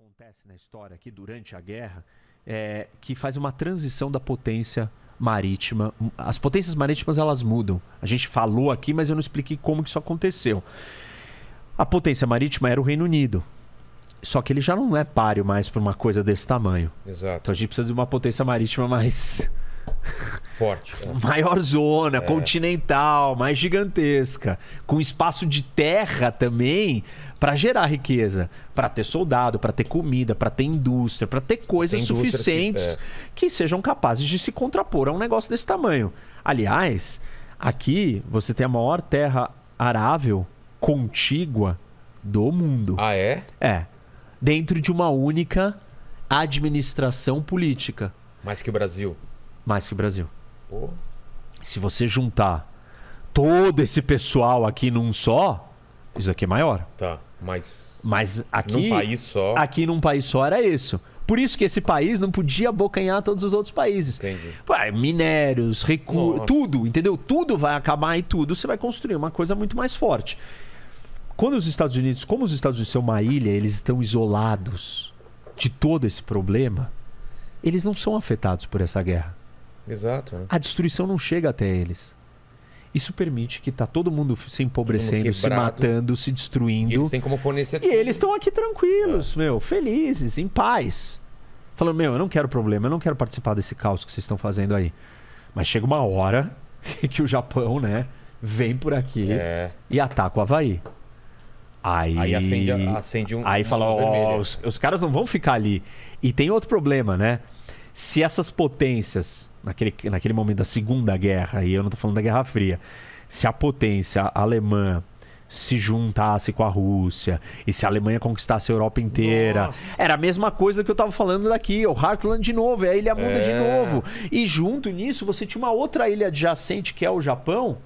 acontece na história aqui durante a guerra é que faz uma transição da potência marítima. As potências marítimas, elas mudam. A gente falou aqui, mas eu não expliquei como que isso aconteceu. A potência marítima era o Reino Unido. Só que ele já não é páreo mais para uma coisa desse tamanho. Exato. Então a gente precisa de uma potência marítima mais... forte. Maior zona, continental, mais gigantesca. Com espaço de terra também para gerar riqueza. Para ter soldado, para ter comida, para ter indústria, para ter coisas suficientes que sejam capazes de se contrapor a um negócio desse tamanho. Aliás, aqui você tem a maior terra arável contígua do mundo. Ah, é? É. Dentro de uma única administração política. Mais que o Brasil. Mais que o Brasil. Pô. Se você juntar todo esse pessoal aqui num só, isso aqui é maior. Tá, mas aqui... num país só... Aqui num país só era isso. Por isso que esse país não podia abocanhar todos os outros países. Entendi. Pô, minérios, recursos, tudo, entendeu? Tudo vai acabar e tudo você vai construir uma coisa muito mais forte. Quando os Estados Unidos, como os Estados Unidos são uma ilha, eles estão isolados de todo esse problema, eles não são afetados por essa guerra. Exato. Né? A destruição não chega até eles. Isso permite que tá todo mundo se empobrecendo, se matando, se destruindo. E eles têm como fornecer tudo. E eles estão aqui tranquilos, felizes, em paz. Falando, eu não quero problema, eu não quero participar desse caos que vocês estão fazendo aí. Mas chega uma hora que o Japão, né, vem por aqui e ataca o Havaí. Aí acende um... Aí fala, os caras não vão ficar ali. E tem outro problema, né? Se essas potências, naquele momento da Segunda Guerra, e eu não tô falando da Guerra Fria, se a potência alemã se juntasse com a Rússia, e se a Alemanha conquistasse a Europa inteira, era a mesma coisa que eu tava falando daqui, o Heartland de novo, a Ilha Muda de novo. E junto nisso, você tinha uma outra ilha adjacente, que é o Japão,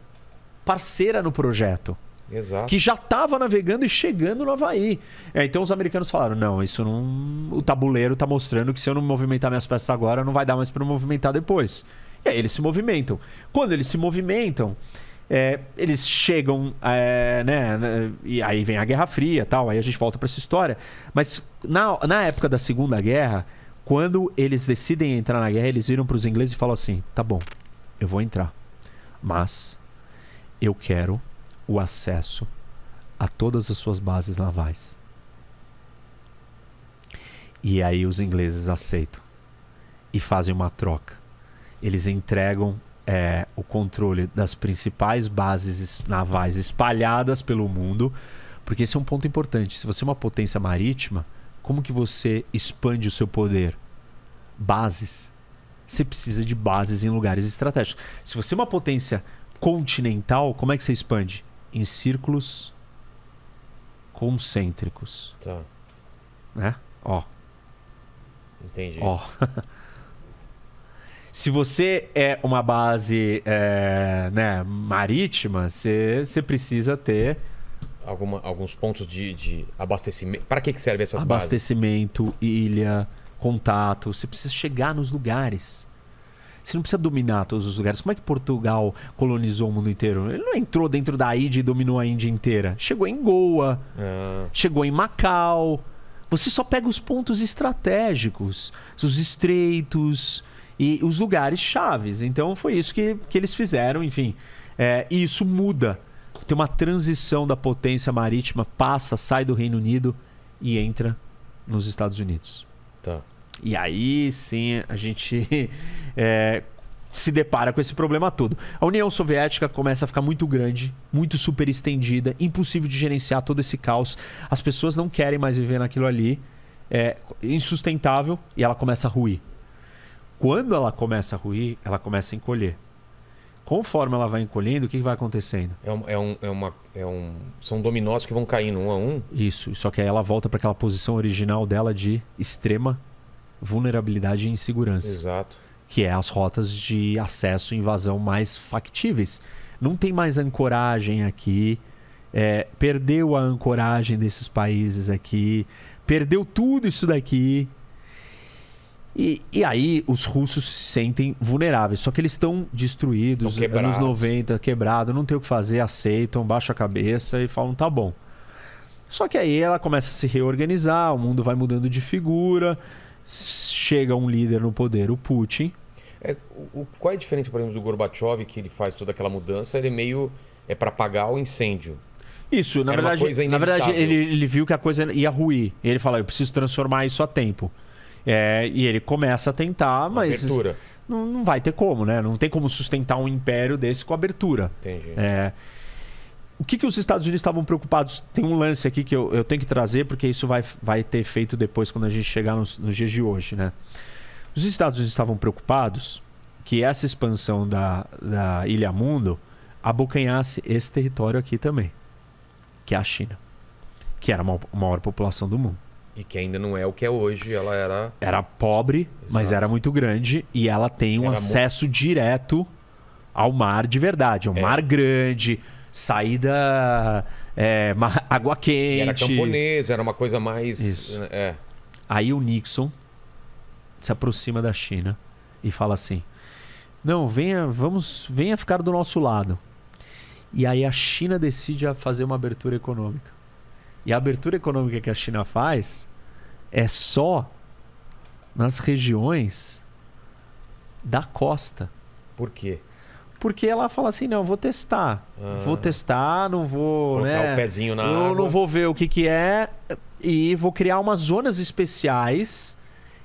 parceira no projeto. Exato. Que já estava navegando e chegando no Havaí. Então os americanos falaram, não, isso não... O tabuleiro está mostrando que se eu não movimentar minhas peças agora, não vai dar mais para movimentar depois. E aí eles se movimentam. Quando eles se movimentam, eles chegam, e aí vem a Guerra Fria e tal, aí a gente volta para essa história. Mas na época da Segunda Guerra, quando eles decidem entrar na guerra, eles viram para os ingleses e falam assim, tá bom, eu vou entrar, mas eu quero o acesso a todas as suas bases navais. E aí os ingleses aceitam e fazem uma troca. Eles entregam o controle das principais bases navais espalhadas pelo mundo, porque esse é um ponto importante. Se você é uma potência marítima, como que você expande o seu poder? Bases. Você precisa de bases em lugares estratégicos. Se você é uma potência continental, como é que você expande? Em círculos concêntricos. Tá. Né? Ó. Entendi. Ó. Se você é uma base marítima, você precisa ter... Alguns pontos de abastecimento. Para que serve essas bases? Abastecimento, ilha, contato. Você precisa chegar nos lugares. Você não precisa dominar todos os lugares. Como é que Portugal colonizou o mundo inteiro? Ele não entrou dentro da Índia e dominou a Índia inteira. Chegou em Goa, chegou em Macau. Você só pega os pontos estratégicos, os estreitos e os lugares chaves. Então foi isso que eles fizeram, enfim. E isso muda. Tem uma transição da potência marítima, sai do Reino Unido e entra nos Estados Unidos. Tá. E aí sim a gente se depara com esse problema todo. A União Soviética começa a ficar muito grande, muito super estendida, impossível de gerenciar todo esse caos. As pessoas não querem mais viver naquilo ali, é insustentável e ela começa a ruir. Quando ela começa a ruir, ela começa a encolher. Conforme ela vai encolhendo, o que vai acontecendo? São dominós que vão caindo um a um? Isso, só que aí ela volta para aquela posição original dela de extrema vulnerabilidade e insegurança. Exato. Que é as rotas de acesso e invasão mais factíveis. Não tem mais ancoragem aqui. Perdeu a ancoragem desses países aqui. Perdeu tudo isso daqui. E aí os russos se sentem vulneráveis. Só que eles estão destruídos, anos 90, quebrado, não tem o que fazer, aceitam, baixam a cabeça e falam, tá bom. Só que aí ela começa a se reorganizar, o mundo vai mudando de figura, chega um líder no poder, o Putin. Qual é a diferença, por exemplo, do Gorbachev, que ele faz toda aquela mudança? Ele meio é para apagar o incêndio. Isso, na verdade ele viu que a coisa ia ruir. Ele fala, eu preciso transformar isso a tempo. E ele começa a tentar, mas não vai ter como, né? Não tem como sustentar um império desse com abertura. Entendi. O que os Estados Unidos estavam preocupados? Tem um lance aqui que eu tenho que trazer, porque isso vai ter efeito depois quando a gente chegar nos dias de hoje, né? Os Estados Unidos estavam preocupados que essa expansão da Ilha Mundo abocanhasse esse território aqui também, que é a China, que era a maior população do mundo. E que ainda não é o que é hoje, ela era... Era pobre, exato, mas era muito grande, e ela tem um acesso direto ao mar de verdade. Mar grande, saída, água quente. Era camponesa, era uma coisa mais... Isso. Aí o Nixon se aproxima da China e fala assim, não, venha ficar do nosso lado. E aí a China decide fazer uma abertura econômica. E a abertura econômica que a China faz é só nas regiões da costa. Por quê? Porque ela fala assim, não, vou testar. Vou testar, não vou... Colocar o pezinho na água. Eu não vou ver o que é. E vou criar umas zonas especiais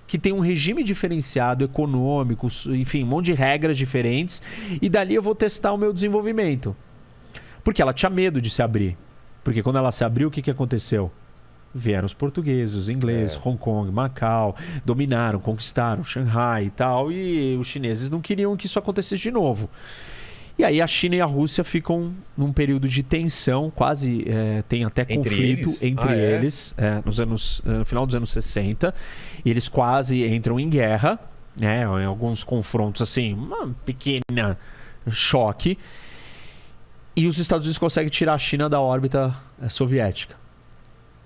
que tem um regime diferenciado, econômico, enfim, um monte de regras diferentes. E dali eu vou testar o meu desenvolvimento. Porque ela tinha medo de se abrir. Porque quando ela se abriu, o que aconteceu? Vieram os portugueses, os ingleses, Hong Kong, Macau, dominaram, conquistaram Xangai e tal, e os chineses não queriam que isso acontecesse de novo. E aí a China e a Rússia ficam num período de tensão, quase tem até conflito entre eles, no final dos anos 60, e eles quase entram em guerra, né, em alguns confrontos assim, uma pequena choque, e os Estados Unidos conseguem tirar a China da órbita soviética.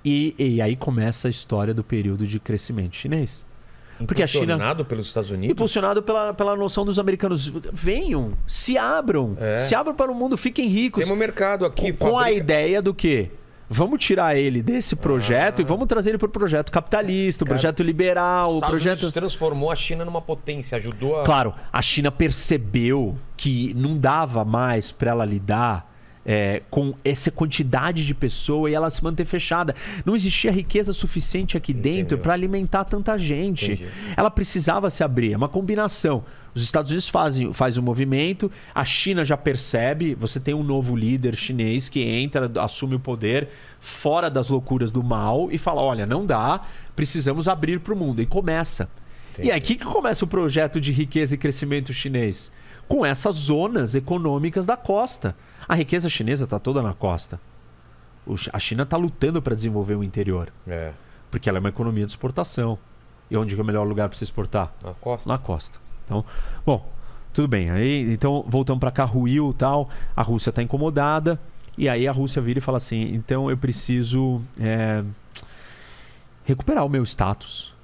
E aí começa a história do período de crescimento chinês. Porque a China, impulsionado pelos Estados Unidos? Impulsionado pela noção dos americanos. Venham, se abram. Se abram para o mundo, fiquem ricos. Tem um mercado aqui. Com a ideia do quê? Vamos tirar ele desse projeto e vamos trazer ele para o projeto capitalista, o projeto liberal. Os Estados Unidos transformou a China numa potência, ajudou a... Claro, a China percebeu que não dava mais para ela lidar com essa quantidade de pessoas e ela se manter fechada. Não existia riqueza suficiente aqui dentro para alimentar tanta gente. Entendi. Ela precisava se abrir. É uma combinação. Os Estados Unidos fazem o movimento, a China já percebe, você tem um novo líder chinês que entra, assume o poder fora das loucuras do mal e fala, olha, não dá, precisamos abrir para o mundo. E começa. Entendi. E aí, que começa o projeto de riqueza e crescimento chinês? Com essas zonas econômicas da costa. A riqueza chinesa está toda na costa. A China está lutando para desenvolver o interior. Porque ela é uma economia de exportação. E onde é o melhor lugar para você exportar? Na costa. Na costa. Então, bom, tudo bem. Aí, então, voltamos para Carruil e tal. A Rússia está incomodada. E aí a Rússia vira e fala assim, então eu preciso recuperar o meu status.